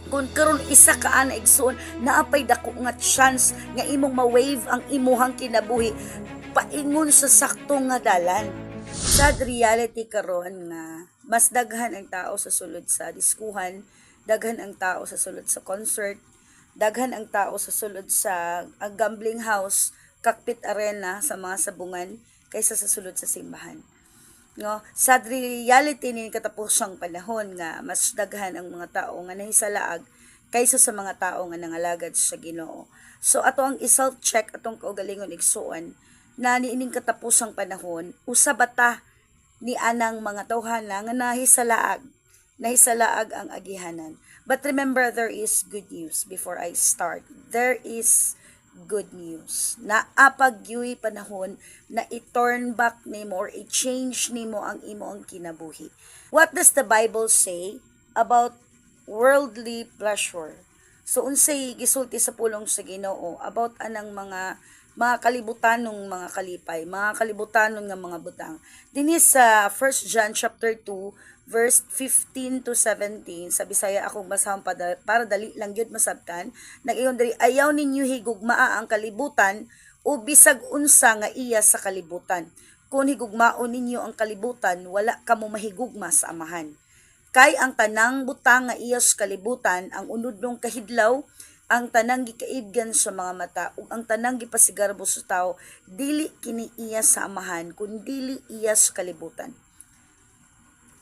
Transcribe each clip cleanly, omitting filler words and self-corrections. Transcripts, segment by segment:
Kung karon isa ka ana igsoon, naapay dako nga chance nga imong ma-wave ang imuhang kinabuhi paingon sa sakto nga dalan. Sad reality karon nga mas daghan ang tao sa sulod sa diskuhan, daghan ang tao sa sulod sa concert, daghan ang tao sa sulod sa gambling house, cockpit arena sa mga sabungan kaysa sa sulod sa simbahan. No, sad reality ni katapusang panahon nga mas daghan ang mga tao nga nahisalaag kaysa sa mga tao nga nangalagad sa Ginoo. So ato ang i-self check atong kaugalingon igsuon na niining katapusang panahon usa bata ni anang mga tawhana nga nahisalaag ang agihanan. But remember, there is good news before I start. There is good news. Naapagyoy panahon na i-turn back nimo or i-change nimo ang imo ang kinabuhi. What does the Bible say about worldly pleasure? So unsay gisulti sa pulong sa Ginoo about anang mga kalibutanong mga kalipay, mga kalibutanong nga mga butang. Dinhi sa 1 John chapter 2 verse 15 to 17 sa Bisaya akong basahon para dali lang gyud masabtan. Nag-ingon diri, ayaw ninyo higugmaa ang kalibutan o bisag unsa nga iya sa kalibutan. Kung higugmaon ninyo ang kalibutan, wala kamo mahigugma sa amahan. Kay ang tanang butang nga iya sa kalibutan, ang unodnong kahidlaw, ang tanang gikaibgan sa mga mata ug ang tanang gipasigarbo sa tao, dili kini iya sa amahan kun dili iya sa kalibutan.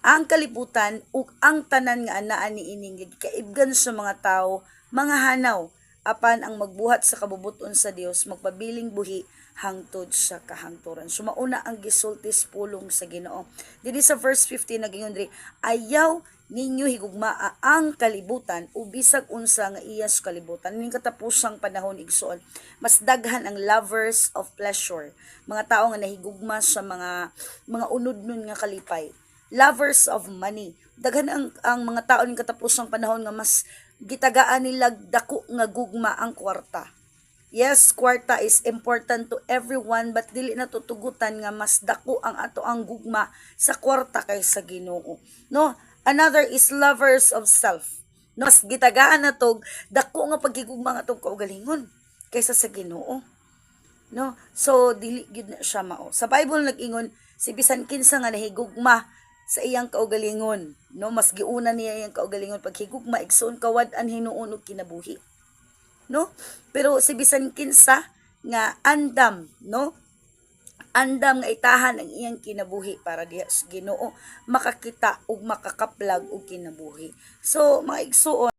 Ang kalibutan ug ang tanan nga anaa niining gikaibgan sa mga tao, mga hanaw, apan ang magbuhat sa kabubuton sa Dios magpabiling buhi hangtod sa kahangturan. So mauna ang gisultis pulong sa Ginoo. Dili sa verse 15 nagingon diri, ayaw ninyo higugmaa ang kalibutan o bisag unsa nga iya sa kalibutan. Ning katapusang panahon igsoon, mas daghan ang lovers of pleasure, mga tao nga nahigugma sa mga unod-nun nga kalipay, lovers of money. Daghan ang mga tao ning katapusang panahon nga mas gitagaan nila dako nga gugma ang kwarta. Yes, kwarta is important to everyone, but dili natutugutan nga mas dako ang ato ang gugma sa kwarta kaysa Ginoo. No, another is lovers of self. No, mas gitagaan natog dako nga pagigugma nga atong kaugalingon kaysa sa Ginoo. No, so dili gyud na siya mao. Sa Bible nag-ingon si bisan kinsa nga nahigugma sa iyang kaugalingon, no, mas giuna niya iyang kaugalingon paghigugma igsoon kawad-an hinuon ug kinabuhi, no, pero si bisan kinsa nga andam, no, andam nga itahan ang iyang kinabuhi para diha sa Ginoo makakita ug makakaplag og kinabuhi. So mga igsuon